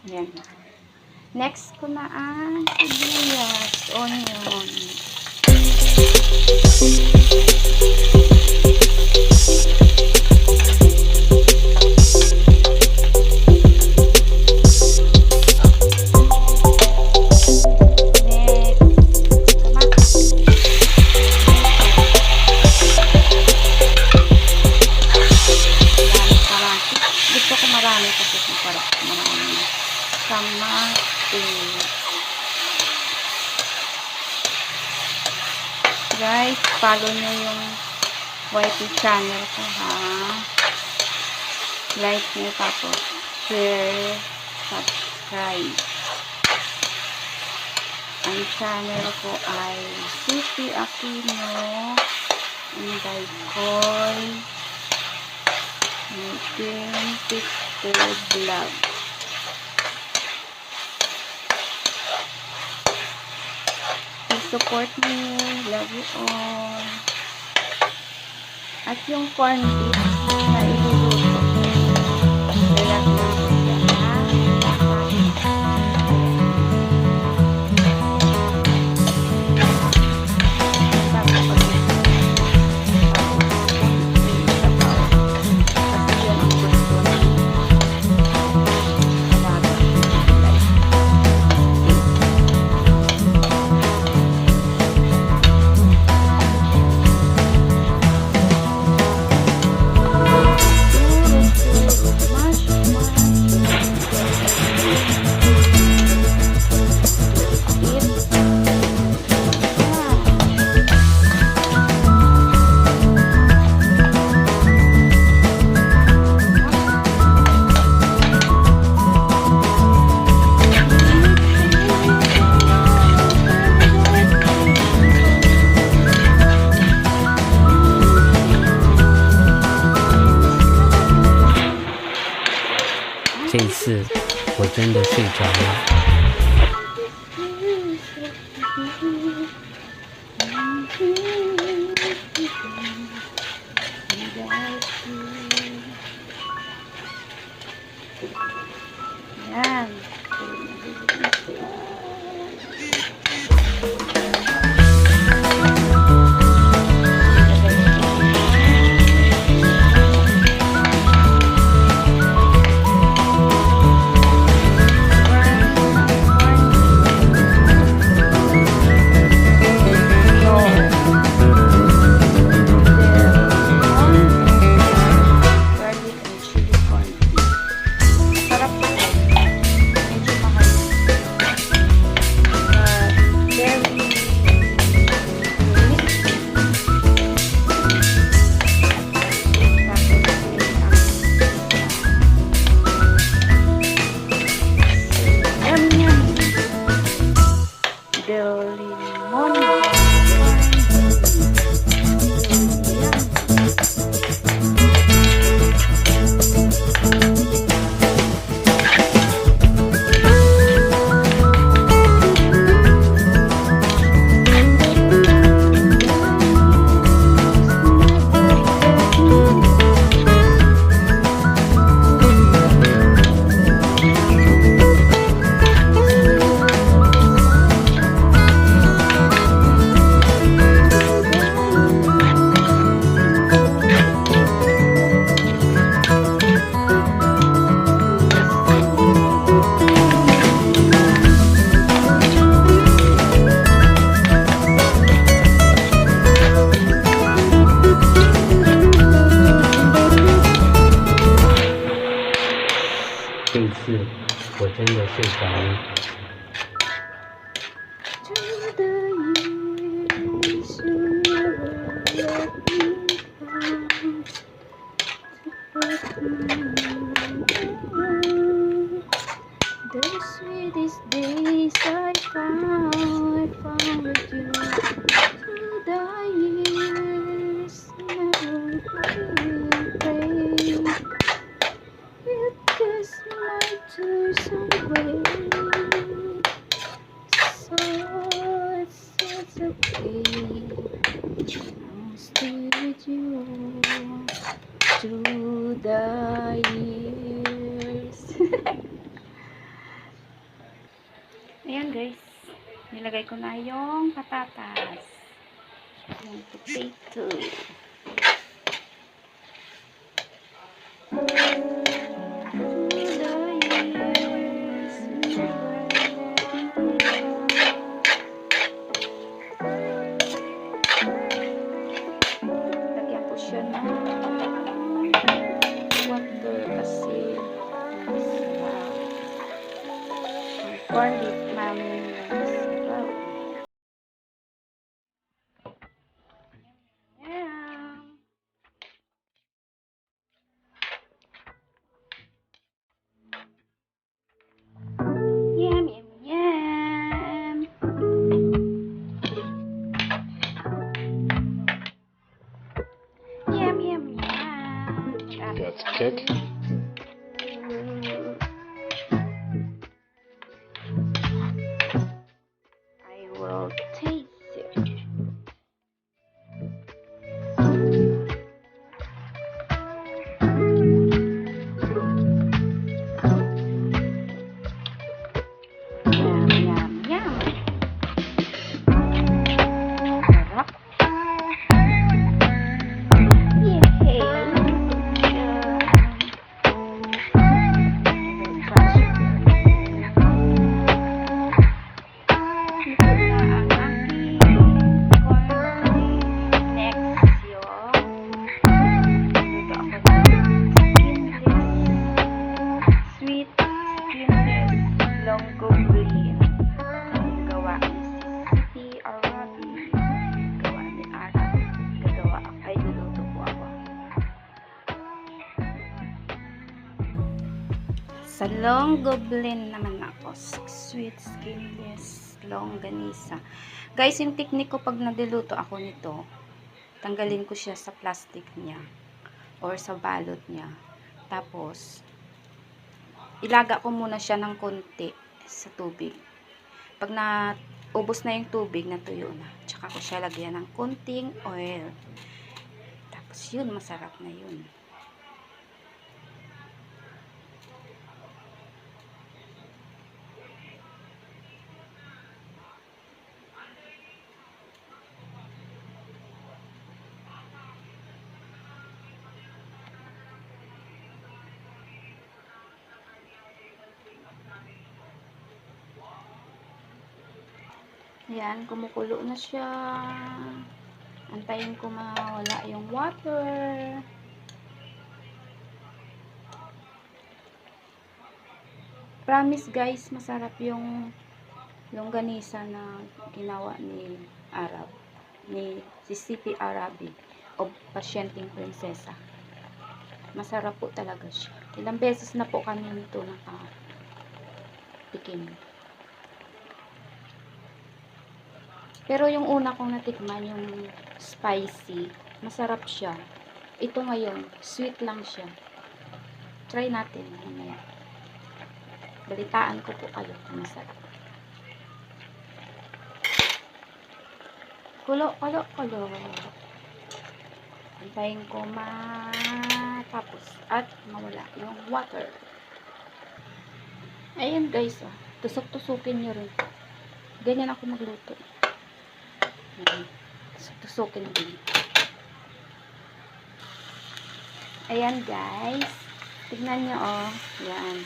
Yan. Next ko na ang sibuyas, onion. Guys, follow nyo yung YT channel ko, ha? Like nyo, tapos share, subscribe. Ang channel ko ay Susie Aquino Inday Koy 1960 Vlog. Support me. Love you all. At yung corn beef na iluluto. Lalag natin yan, ha?这次我真的睡着了。Yan. The sweetest days I found with you. Through the years, never will fade. It gives my tears away. So it's okay. I'll stay with you through the years. Ilagay ko na yung patatas. Yung potato. Lagyan ko siya ng water kasi masarap. Ang garlic namin masarap. Yum, yum, yum. Yum, yum, yum. That's kick. I will taste it. Yum, yum, yum. Sarap. Sweet, skinless, longgo green. Gawa ni Siti Arabi. Gawa ni Arab. Gagawa ako. Ay, luluto po ako. Sa longgo blend naman ako. Sweet, skinless, longganisa. Guys, yung technique ko pag nadiluto ako nito, tanggalin ko siya sa plastic niya or sa balot niya. Tapos, ilaga ko muna siya ng konti sa tubig. Pag ubos na yung tubig, natuyo na. Tsaka ko siya lagyan ng konting oil. Tapos yun, masarap na yun. Ayan, kumukulo na siya. Antayin ko mawala yung water. Promise guys, masarap yung longganisa na ginawa ni Arab. Ni Siti Arabi o Pasyenteng Prinsesa. Masarap po talaga siya. Ilang beses na po kami nito nakatikim. Pero yung una kong natikman, yung spicy, masarap siya. Ito ngayon, sweet lang siya. Try natin. Mamaya. Balitaan ko po kayo kung masarap. Kulo. Antayin ko matapos at mawala yung water. Ayan guys, tusok-tusukin nyo rin. Ganyan ako magluto. Tusukin din. Ayan guys. Tignan nyo Yan.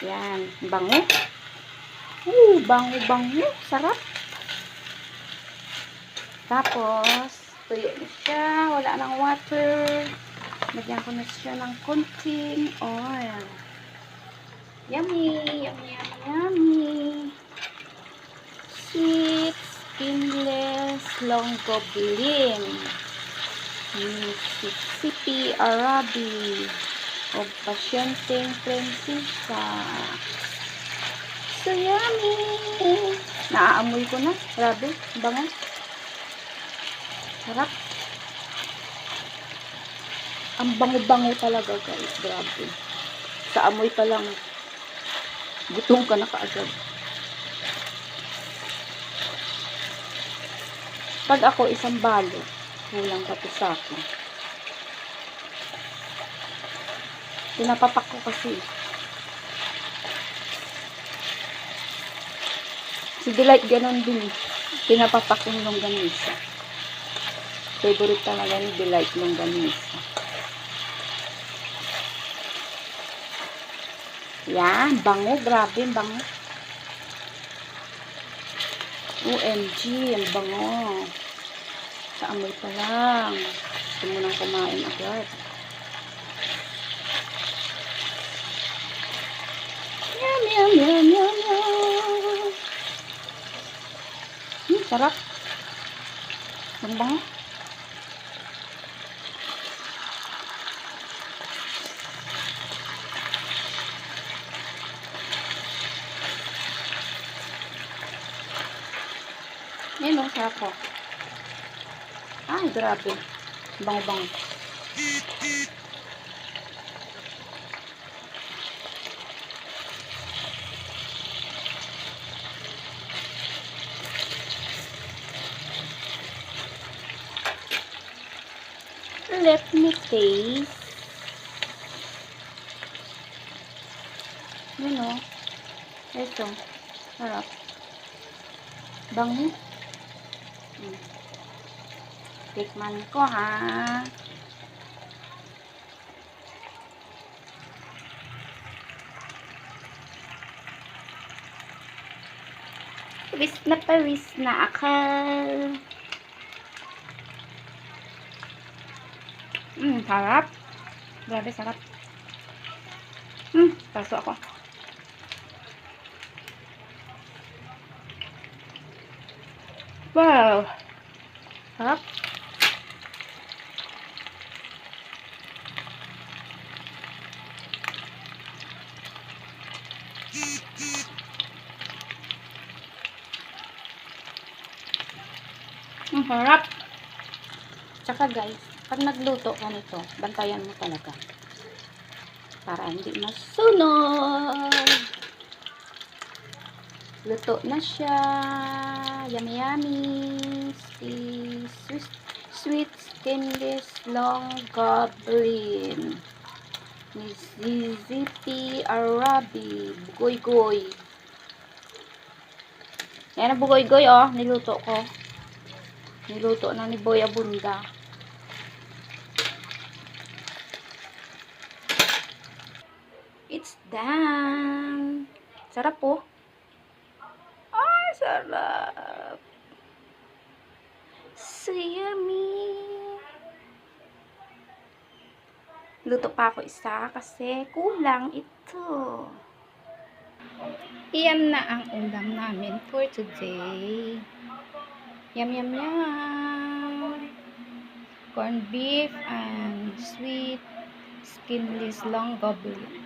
Yan. Bango. Bango. Sarap. Tapos, tuyo na siya. Wala nang water. Lagyan ko na siya ng konting oil. Yummy. Sweet, skinless, longgo blend. Siti Arabi o Pasyenteng Prinsesa. So yummy! Naaamoy ko na. Grabe, bango. Sarap. Ang bango-bango talaga guys. Grabe. Sa amoy pa lang, gutom ka na kaagad. Pag ako isang balot, kulang pati sa akin. Pinapapak ko kasi. Si Delight ganon din. Pinapapak yung longganisa. Favorite talaga ni Delight longganisa. Yan, bango. Grabe, bango. OMG, ang bango. Sa amoy pa lang. Gusto mo nang kumain agad. Yum, yum, yum, yum, yum. Sarap. Ang bango. Yan o, sarap po. Ay, grabe. Bango-bango. Let me taste. Yan o. Ito. Sarap. Bango. Tikman ko ha. Pawis na ako. Sarap. Grabe, sarap. Paso ako. Wow. Sarap. Ang harap. Tsaka guys, pag nagluto ka nito, bantayan mo talaga. Para hindi masunog. Luto na siya. Yummy yummy. Sweet skinless long goblin. Ni ZZP Arabi. Bugoy-goy. Yan ang bugoy-goy oh. Niluto ko. Niluto na ni Boy Abunda. It's done. Sarap po. Ay, sarap. So yummy. Luto pa ako isa kasi kulang ito. Iyan na ang ulam namin for today. Yum, yum, yum. Corned beef and sweet skinless long goblin.